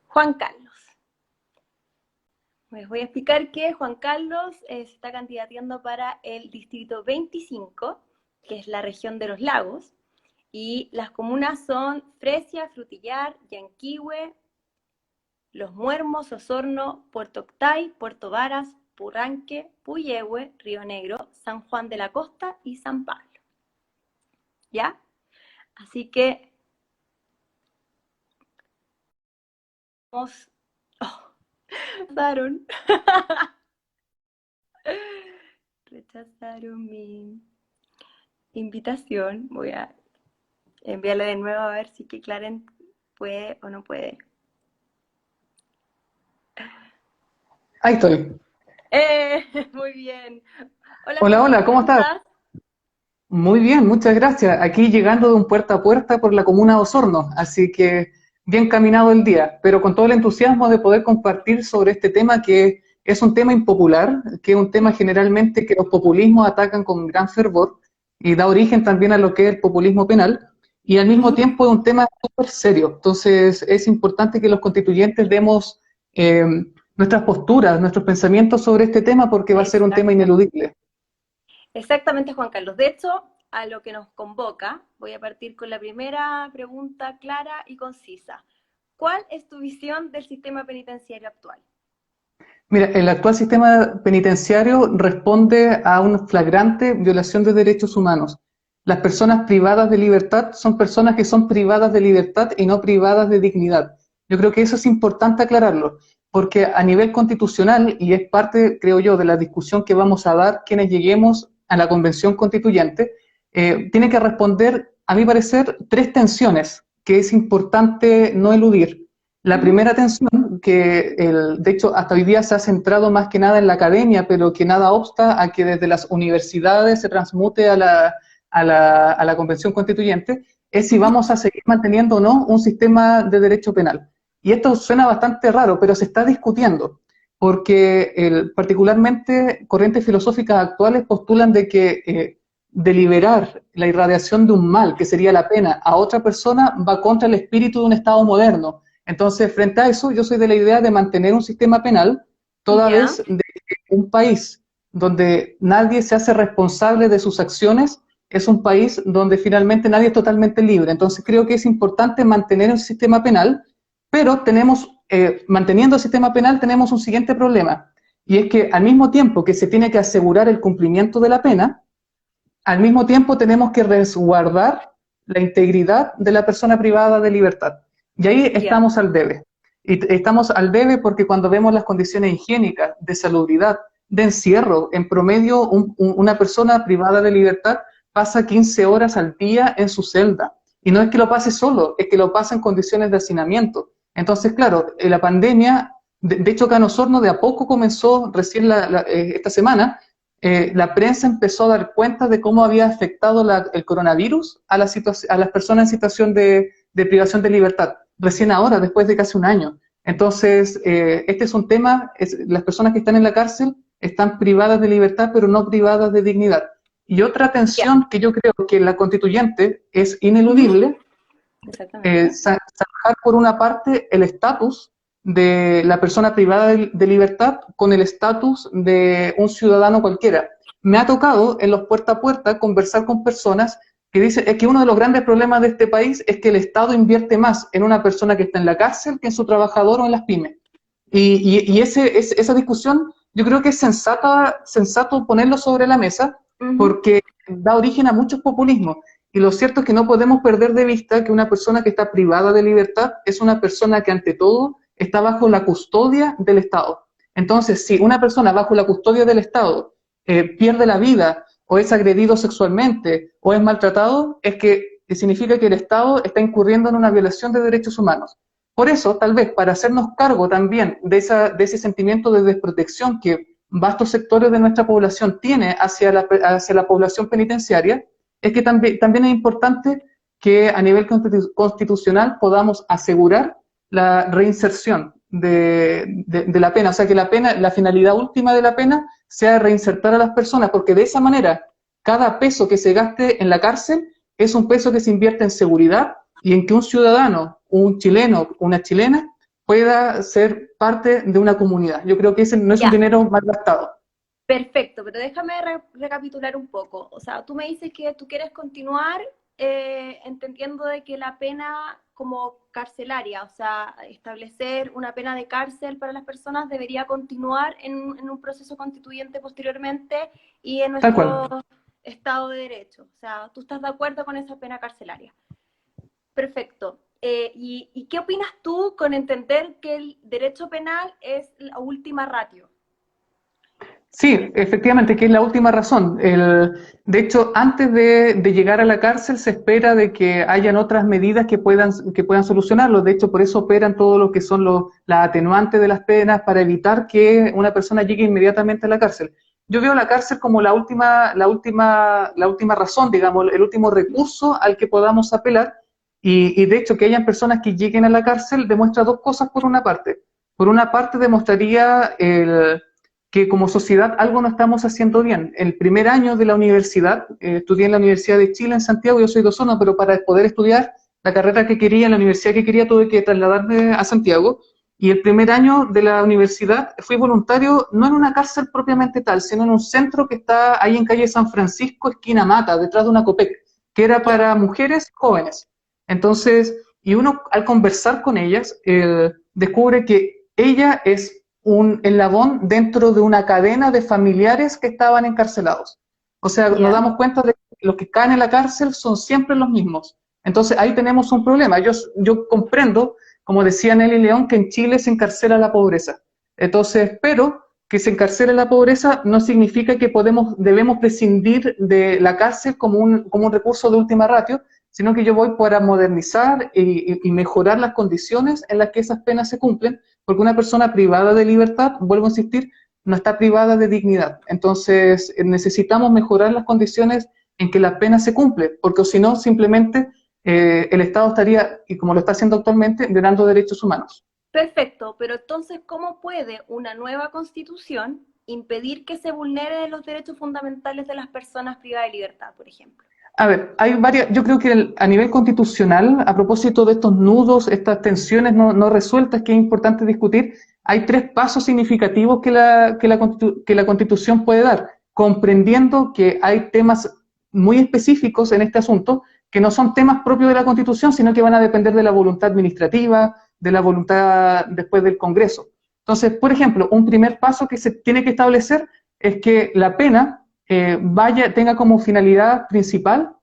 Juan Carlos. Les voy a explicar que Juan Carlos se está candidateando para el distrito 25, que es la región de los lagos, y las comunas son Fresia, Frutillar, Yanquihue, Los Muermos, Osorno, Puerto Octay, Puerto Varas, Purranque, Puyehue, Río Negro, San Juan de la Costa y San Pablo. ¿Ya? Así que vamos. Oh, rechazaron. Rechazaron mi invitación. Voy a enviarle de nuevo a ver si que Claren puede o no puede. Ahí estoy. Muy bien. Hola Hola, Juan, hola, ¿cómo ¿cómo estás? estás? Muy bien, muchas gracias. Aquí llegando de un puerta a puerta por la comuna de Osorno, así que bien caminado el día, pero con todo el entusiasmo de poder compartir sobre este tema que es un tema impopular, que es un tema generalmente que los populismos atacan con gran fervor y da origen también a lo que es el populismo penal, y al mismo tiempo es un tema súper serio. Entonces es importante que los constituyentes demos eh, nuestras posturas, nuestros pensamientos sobre este tema porque va a ser un tema Exacto. ineludible. Exactamente, Juan Carlos. De hecho, a lo que nos convoca, voy a partir con la primera pregunta clara y concisa. ¿Cuál es tu visión del sistema penitenciario actual? Mira, el actual sistema penitenciario responde a una flagrante violación de derechos humanos. Las personas privadas de libertad son personas que son privadas de libertad y no privadas de dignidad. Yo creo que eso es importante aclararlo, porque a nivel constitucional, y es parte, creo yo, de la discusión que vamos a dar quienes lleguemos a la Convención Constituyente, tiene que responder, a mi parecer, tres tensiones que es importante no eludir. La primera tensión, que de hecho hasta hoy día se ha centrado más que nada en la academia, pero que nada obsta a que desde las universidades se transmute a la Convención Constituyente, es si vamos a seguir manteniendo o no un sistema de derecho penal. Y esto suena bastante raro, pero se está discutiendo, porque particularmente corrientes filosóficas actuales postulan de que deliberar la irradiación de un mal, que sería la pena, a otra persona va contra el espíritu de un Estado moderno. Entonces, frente a eso, yo soy de la idea de mantener un sistema penal, toda ¿Ya? vez de que un país donde nadie se hace responsable de sus acciones es un país donde finalmente nadie es totalmente libre. Entonces, creo que es importante mantener un sistema penal, pero manteniendo el sistema penal tenemos un siguiente problema, y es que al mismo tiempo que se tiene que asegurar el cumplimiento de la pena, al mismo tiempo tenemos que resguardar la integridad de la persona privada de libertad. Y ahí Ya. estamos al debe. Y estamos al debe porque cuando vemos las condiciones higiénicas, de salubridad, de encierro, en promedio una persona privada de libertad pasa 15 horas al día en su celda. Y no es que lo pase solo, es que lo pasa en condiciones de hacinamiento. Entonces, claro, la pandemia, de hecho acá en Osorno de a poco comenzó recién esta semana, la prensa empezó a dar cuenta de cómo había afectado el coronavirus a las personas en situación de privación de libertad, recién ahora, después de casi un año. Entonces, este es un tema, las personas que están en la cárcel están privadas de libertad, pero no privadas de dignidad. Y otra Ya. tensión que yo creo que en la constituyente es ineludible, Exactamente. zanjar por una parte el estatus de la persona privada de libertad con el estatus de un ciudadano cualquiera. Me ha tocado en los puerta a puerta conversar con personas que dicen es que uno de los grandes problemas de este país es que el Estado invierte más en una persona que está en la cárcel que en su trabajador o en las pymes. Esa discusión yo creo que es sensato ponerlo sobre la mesa porque da origen a muchos populismos. Y lo cierto es que no podemos perder de vista que una persona que está privada de libertad es una persona que ante todo está bajo la custodia del Estado. Entonces, si una persona bajo la custodia del Estado pierde la vida o es agredido sexualmente o es maltratado, es que significa que el Estado está incurriendo en una violación de derechos humanos. Por eso, tal vez, para hacernos cargo también de ese sentimiento de desprotección que vastos sectores de nuestra población tiene hacia la población penitenciaria, es que también es importante que a nivel constitucional podamos asegurar la reinserción de la pena, o sea, que la pena, la finalidad última de la pena sea reinsertar a las personas, porque de esa manera cada peso que se gaste en la cárcel es un peso que se invierte en seguridad y en que un ciudadano, un chileno, una chilena, pueda ser parte de una comunidad. Yo creo que ese no es un Ya, dinero mal gastado. perfecto, pero déjame recapitular un poco. O sea, tú me dices que tú quieres continuar entendiendo de que la pena como carcelaria, o sea, establecer una pena de cárcel para las personas debería continuar en un proceso constituyente posteriormente y en Tal cual. nuestro Estado de Derecho. O sea, tú estás de acuerdo con esa pena carcelaria. Perfecto. ¿Y qué opinas tú con entender que el derecho penal es la última ratio? Sí, efectivamente, que es la última razón. De hecho, antes de llegar a la cárcel se espera de que hayan otras medidas que puedan solucionarlo. De hecho, por eso operan todo lo que son las atenuantes de las penas para evitar que una persona llegue inmediatamente a la cárcel. Yo veo la cárcel como la última razón, digamos, el último recurso al que podamos apelar. Y de hecho, que hayan personas que lleguen a la cárcel demuestra dos cosas por una parte. Por una parte, demostraría que como sociedad algo no estamos haciendo bien. El primer año de la universidad, estudié en la Universidad de Chile en Santiago, yo soy de Osorno, pero para poder estudiar la carrera que quería, en la universidad que quería, tuve que trasladarme a Santiago. Y el primer año de la universidad fui voluntario no en una cárcel propiamente tal, sino en un centro que está ahí en calle San Francisco, esquina Mata, detrás de una COPEC, que era Ya, para mujeres jóvenes. Entonces, y uno al conversar con ellas, descubre que ella es un eslabón dentro de una cadena de familiares que estaban encarcelados. O sea, nos ya, damos cuenta de que los que caen en la cárcel son siempre los mismos. Entonces ahí tenemos un problema. Yo comprendo, como decía Nelly León, que en Chile se encarcela la pobreza. Entonces, pero que se encarcele la pobreza no significa que debemos prescindir de la cárcel como un recurso de última ratio, sino que yo voy para modernizar y mejorar las condiciones en las que esas penas se cumplen, porque una persona privada de libertad, vuelvo a insistir, no está privada de dignidad. Entonces, necesitamos mejorar las condiciones en que la pena se cumple, porque si no, simplemente el Estado estaría, y como lo está haciendo actualmente, violando derechos humanos. perfecto, pero entonces, ¿cómo puede una nueva constitución impedir que se vulneren los derechos fundamentales de las personas privadas de libertad, por ejemplo? A ver, hay varias, yo creo que a nivel constitucional, a propósito de estos nudos, estas tensiones no resueltas que es importante discutir, hay tres pasos significativos que la Constitución puede dar, comprendiendo que hay temas muy específicos en este asunto que no son temas propios de la Constitución, sino que van a depender de la voluntad administrativa, de la voluntad después del Congreso. Entonces, por ejemplo, un primer paso que se tiene que establecer es que la pena tenga como finalidad principal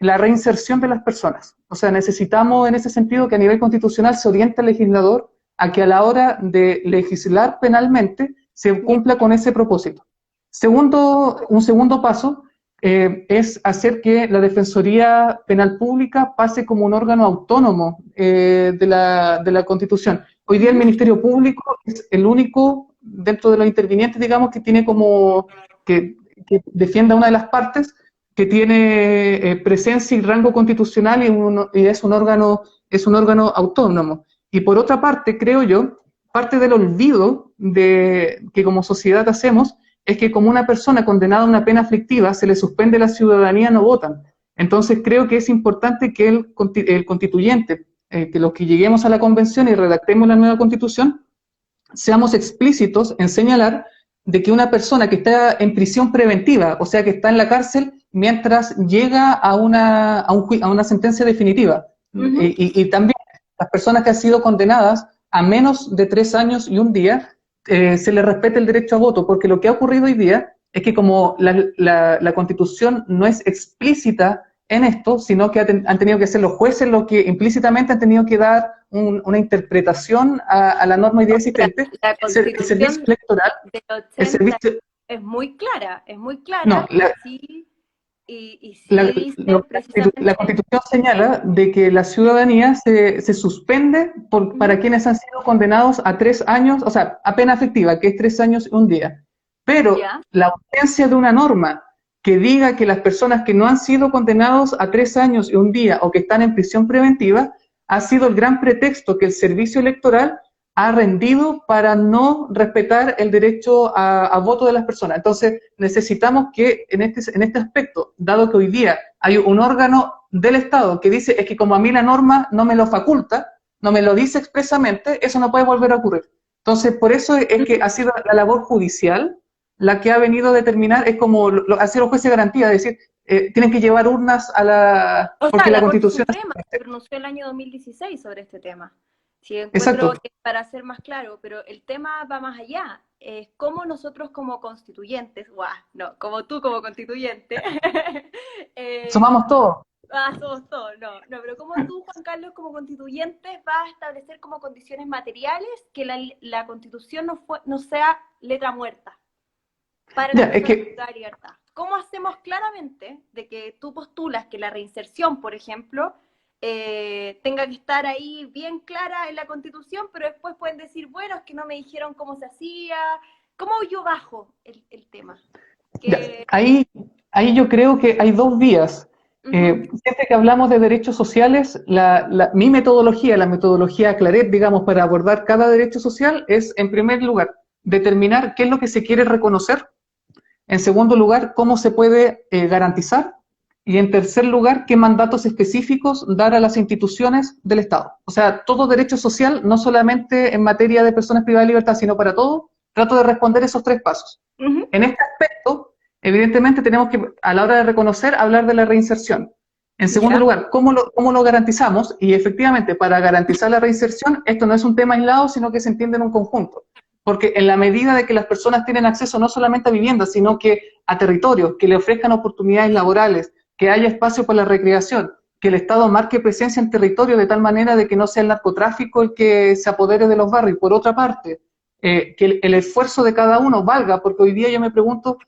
la reinserción de las personas. O sea, necesitamos en ese sentido que a nivel constitucional se oriente al legislador a que a la hora de legislar penalmente se Ya. cumpla con ese propósito. Un segundo paso es hacer que la Defensoría Penal Pública pase como un órgano autónomo de la Constitución. Hoy día el Ujú. Ministerio Público es el único dentro de los intervinientes, digamos, que tiene que defienda una de las partes que tiene presencia y rango constitucional y es un órgano autónomo. Y por otra parte, creo yo, parte del olvido que como sociedad hacemos es que como una persona condenada a una pena aflictiva se le suspende la ciudadanía, no votan. Entonces creo que es importante que el constituyente, que los que lleguemos a la convención y redactemos la nueva constitución, seamos explícitos en señalar de que una persona que está en prisión preventiva, o sea, que está en la cárcel mientras llega a una sentencia definitiva, Ujú. y también las personas que han sido condenadas a menos de 3 años y un día, se les respete el derecho a voto, porque lo que ha ocurrido hoy día es que como la Constitución no es explícita en esto, sino que han tenido que ser los jueces los que implícitamente han tenido que dar una interpretación a la norma hoy día existente. La El servicio Constitución electoral, del el 80 servicio, es muy clara no, y sí dice la precisamente, Constitución señala de que la ciudadanía se suspende ujú, para quienes han sido condenados a 3 años, o sea, a pena efectiva, que es 3 años y un día. Pero ya, la ausencia de una norma que diga que las personas que no han sido condenados a 3 años y un día o que están en prisión preventiva ha sido el gran pretexto que el servicio electoral ha rendido para no respetar el derecho a voto de las personas. Entonces, necesitamos que en este aspecto, dado que hoy día hay un órgano del Estado que dice, es que como a mí la norma no me lo faculta, no me lo dice expresamente, eso no puede volver a ocurrir. Entonces, por eso es que ha sido la labor judicial la que ha venido a determinar, es como ha sido los jueces de garantía, es decir, tienen que llevar urnas a la... O porque sea, la la Corte Constitución... Suprema se pronunció el año 2016 sobre este tema. Sí, encuentro Exacto. que para ser más claro, pero el tema va más allá. Es cómo nosotros como constituyentes, no, como tú como constituyente, eh, Sumamos todo. somos todos, no, pero como tú, Juan Carlos, como constituyente, vas a establecer como condiciones materiales que la Constitución no sea letra muerta para Ya, las es personas que con libertad. ¿Cómo hacemos claramente de que tú postulas que la reinserción, por ejemplo, tenga que estar ahí bien clara en la Constitución, pero después pueden decir, bueno, es que no me dijeron cómo se hacía? ¿Cómo yo bajo el tema? ya, Que, ahí yo creo que hay dos vías. ujú, Siempre que hablamos de derechos sociales, mi metodología, la metodología Claret, digamos, para abordar cada derecho social, es, en primer lugar, determinar qué es lo que se quiere reconocer. En segundo lugar, cómo se puede garantizar. Y en tercer lugar, qué mandatos específicos dar a las instituciones del Estado. O sea, todo derecho social, no solamente en materia de personas privadas de libertad, sino para todo, trato de responder esos tres pasos. ujú, En este aspecto, evidentemente tenemos que, a la hora de reconocer, hablar de la reinserción. En segundo ¿ya? lugar, cómo lo garantizamos? Y efectivamente, para garantizar la reinserción, esto no es un tema aislado, sino que se entiende en un conjunto. Porque en la medida de que las personas tienen acceso no solamente a viviendas, sino que a territorios, que le ofrezcan oportunidades laborales, que haya espacio para la recreación, que el Estado marque presencia en territorio de tal manera de que no sea el narcotráfico el que se apodere de los barrios. Por otra parte, que el esfuerzo de cada uno valga, porque hoy día yo me pregunto,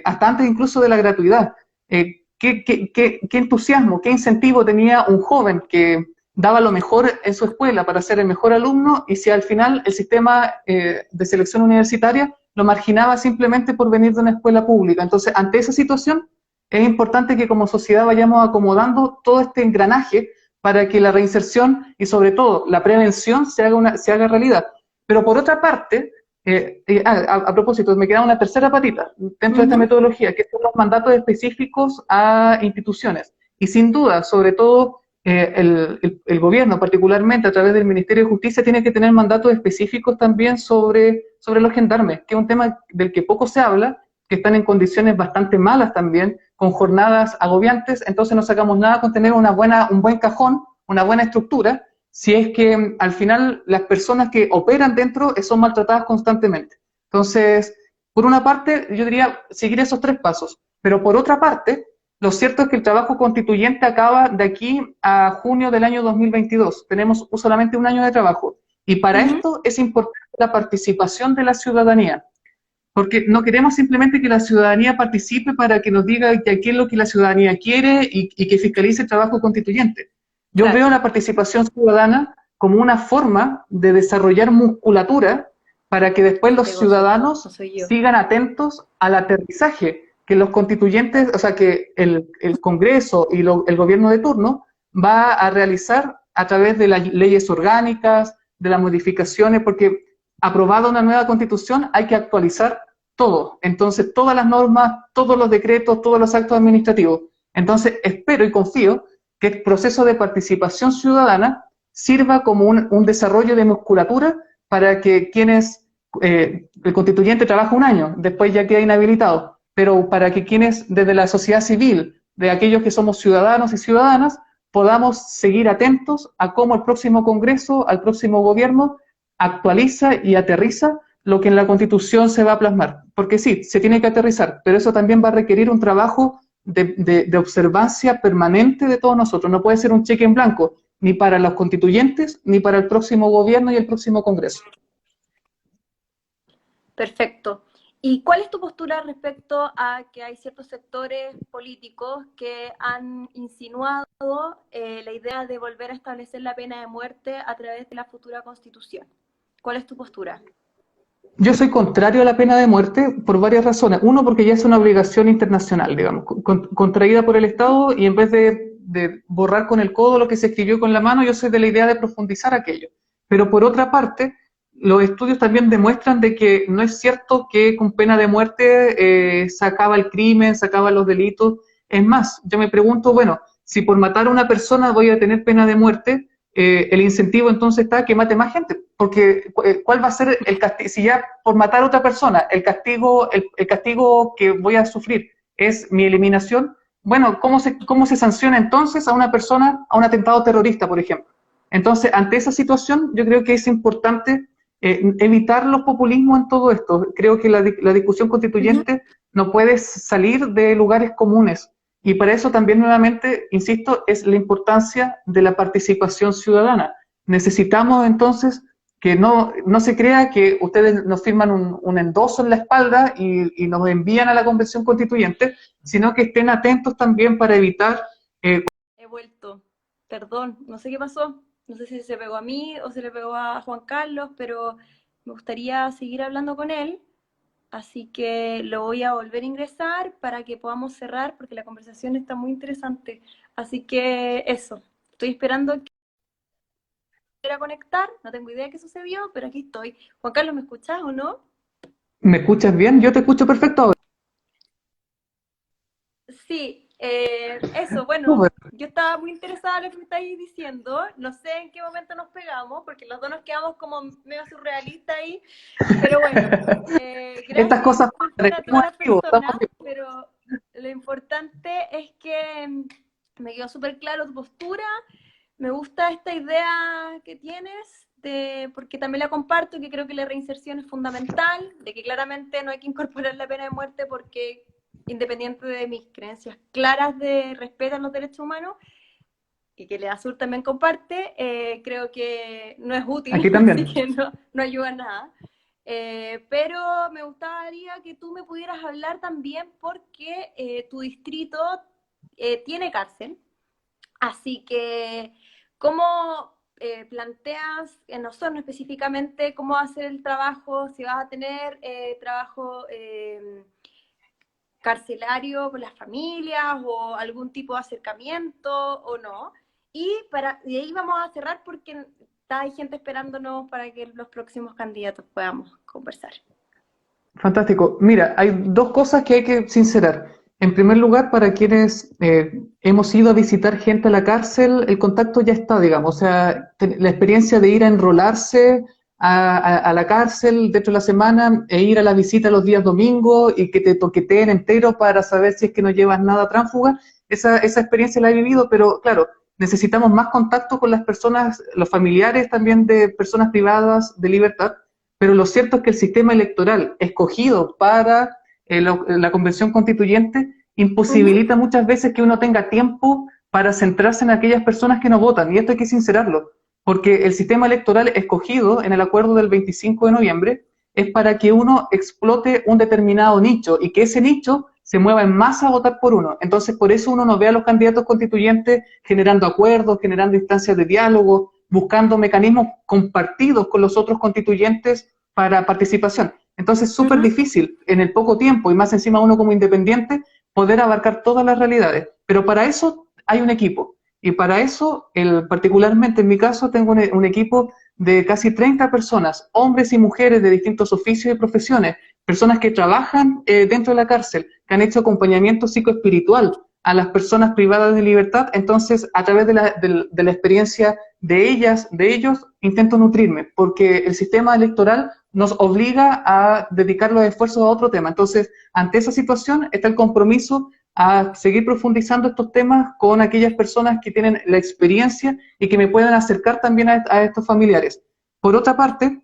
hasta antes incluso de la gratuidad, ¿qué entusiasmo, qué incentivo tenía un joven que daba lo mejor en su escuela para ser el mejor alumno y si al final el sistema de selección universitaria lo marginaba simplemente por venir de una escuela pública? Entonces, ante esa situación, es importante que como sociedad vayamos acomodando todo este engranaje para que la reinserción y sobre todo la prevención se haga realidad. Pero por otra parte, a propósito, me queda una tercera patita dentro de esta Ujú. metodología, que son los mandatos específicos a instituciones. Y sin duda, sobre todo, el gobierno, particularmente a través del Ministerio de Justicia, tiene que tener mandatos específicos también sobre los gendarmes, que es un tema del que poco se habla, que están en condiciones bastante malas también, con jornadas agobiantes, entonces no sacamos nada con tener un buen cajón, una buena estructura, si es que al final las personas que operan dentro son maltratadas constantemente. Entonces, por una parte, yo diría seguir esos tres pasos, pero por otra parte, lo cierto es que el trabajo constituyente acaba de aquí a junio del año 2022. Tenemos solamente un año de trabajo. Y para Ujú. esto es importante la participación de la ciudadanía, porque no queremos simplemente que la ciudadanía participe para que nos diga qué es lo que la ciudadanía quiere y que fiscalice el trabajo constituyente. Yo Claro, veo la participación ciudadana como una forma de desarrollar musculatura para que después los este gozo yo, no ciudadanos soy yo. sigan atentos al aterrizaje que los constituyentes, o sea, que el Congreso y el gobierno de turno va a realizar a través de las leyes orgánicas, de las modificaciones, porque aprobada una nueva constitución hay que actualizar todo. Entonces, todas las normas, todos los decretos, todos los actos administrativos. Entonces, espero y confío que el proceso de participación ciudadana sirva como un desarrollo de musculatura para que el constituyente trabaja un año, después ya queda inhabilitado, pero para que quienes desde la sociedad civil, de aquellos que somos ciudadanos y ciudadanas, podamos seguir atentos a cómo el próximo Congreso, al próximo gobierno, actualiza y aterriza lo que en la Constitución se va a plasmar. Porque sí, se tiene que aterrizar, pero eso también va a requerir un trabajo de observancia permanente de todos nosotros. No puede ser un cheque en blanco, ni para los constituyentes, ni para el próximo gobierno y el próximo Congreso. Perfecto. ¿Y cuál es tu postura respecto a que hay ciertos sectores políticos que han insinuado la idea de volver a establecer la pena de muerte a través de la futura Constitución? ¿Cuál es tu postura? Yo soy contrario a la pena de muerte por varias razones. Uno, porque ya es una obligación internacional, digamos, contraída por el Estado y en vez de borrar con el codo lo que se escribió con la mano, yo soy de la idea de profundizar aquello. Pero por otra parte, los estudios también demuestran de que no es cierto que con pena de muerte se acaba el crimen, se acaban los delitos. Es más, yo me pregunto, bueno, si por matar a una persona voy a tener pena de muerte, el incentivo entonces está que mate más gente, porque ¿cuál va a ser el castigo? Si ya por matar a otra persona, el castigo que voy a sufrir es mi eliminación, bueno, cómo se sanciona entonces a una persona, a un atentado terrorista, por ejemplo? Entonces, ante esa situación, yo creo que es importante evitar los populismos en todo esto. Creo que la discusión constituyente no puede salir de lugares comunes. Y para eso también nuevamente, insisto, es la importancia de la participación ciudadana. Necesitamos entonces que no se crea que ustedes nos firman un endoso en la espalda y nos envían a la convención constituyente, sino que estén atentos también para evitar... He vuelto, perdón, no sé qué pasó, no sé si se pegó a mí o se le pegó a Juan Carlos, pero me gustaría seguir hablando con él, así que lo voy a volver a ingresar para que podamos cerrar, porque la conversación está muy interesante. Así que eso, estoy esperando que quiera conectar, no tengo idea de qué sucedió, pero aquí estoy. Juan Carlos, ¿me escuchas o no? ¿Me escuchas bien? Yo te escucho perfecto ahora. Sí, eso, bueno, Súper. yo estaba muy interesada en lo que me estáis diciendo, no sé en qué momento nos pegamos, porque los dos nos quedamos como medio surrealistas ahí, pero bueno, Estas gracias y cosas disculpen pasan, a todas estamos las activos, estamos personas, activos. pero lo importante es que me quedó súper claro tu postura, me gusta esta idea que tienes, porque también la comparto, que creo que la reinserción es fundamental, de que claramente no hay que incorporar la pena de muerte porque independiente de mis creencias claras de respeto a los derechos humanos, y que el Azul también comparte, creo que no es útil, Aquí así también. que no ayuda a nada. Pero me gustaría que tú me pudieras hablar también porque tu distrito tiene cárcel, así que ¿cómo planteas en Osorno específicamente cómo va a ser el trabajo? Si vas a tener trabajo carcelario con las familias o algún tipo de acercamiento o no. Y ahí vamos a cerrar porque hay gente esperándonos para que los próximos candidatos podamos conversar. Fantástico. Mira, hay dos cosas que hay que sincerar. En primer lugar, para quienes hemos ido a visitar gente a la cárcel, el contacto ya está, digamos. O sea, la experiencia de ir a enrolarse a la cárcel dentro de la semana e ir a la visita los días domingos y que te toqueteen entero para saber si es que no llevas nada tránsfuga, esa experiencia la he vivido, pero claro, necesitamos más contacto con las personas, los familiares también de personas privadas de libertad, pero lo cierto es que el sistema electoral escogido para la convención constituyente Uh -huh. imposibilita muchas veces que uno tenga tiempo para centrarse en aquellas personas que no votan, y esto hay que sincerarlo, porque el sistema electoral escogido en el acuerdo del 25 de noviembre es para que uno explote un determinado nicho y que ese nicho se mueva en masa a votar por uno. Entonces, por eso uno no ve a los candidatos constituyentes generando acuerdos, generando instancias de diálogo, buscando mecanismos compartidos con los otros constituyentes para participación. Entonces es Uh súper -huh. difícil en el poco tiempo y más encima uno como independiente poder abarcar todas las realidades. Pero para eso hay un equipo. Y para eso, particularmente en mi caso, tengo un equipo de casi 30 personas, hombres y mujeres de distintos oficios y profesiones, personas que trabajan dentro de la cárcel, que han hecho acompañamiento psicoespiritual a las personas privadas de libertad. Entonces, a través de la experiencia de ellas, de ellos, intento nutrirme, porque el sistema electoral nos obliga a dedicar los esfuerzos a otro tema. Entonces, ante esa situación está el compromiso a seguir profundizando estos temas con aquellas personas que tienen la experiencia y que me puedan acercar también a estos familiares. Por otra parte,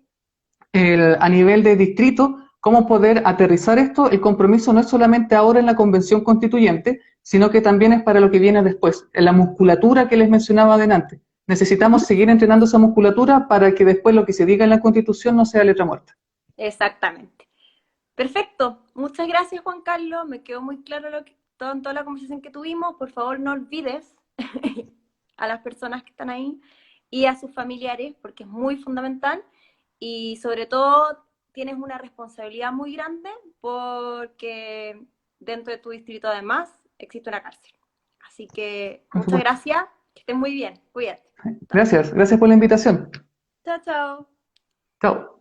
a nivel de distrito, cómo poder aterrizar esto, el compromiso no es solamente ahora en la convención constituyente, sino que también es para lo que viene después, en la musculatura que les mencionaba adelante. Uh Necesitamos -huh. seguir entrenando esa musculatura para que después lo que se diga en la constitución no sea letra muerta. Exactamente. Perfecto. Muchas gracias, Juan Carlos. Me quedó muy claro todo en toda la conversación que tuvimos. Por favor, no olvides a las personas que están ahí y a sus familiares, porque es muy fundamental. Y sobre todo, tienes una responsabilidad muy grande porque dentro de tu distrito, además, existe una cárcel. Así que Por muchas supuesto. gracias. Que estén muy bien. Cuídate. Gracias, gracias por la invitación. Chao, chao. Chao.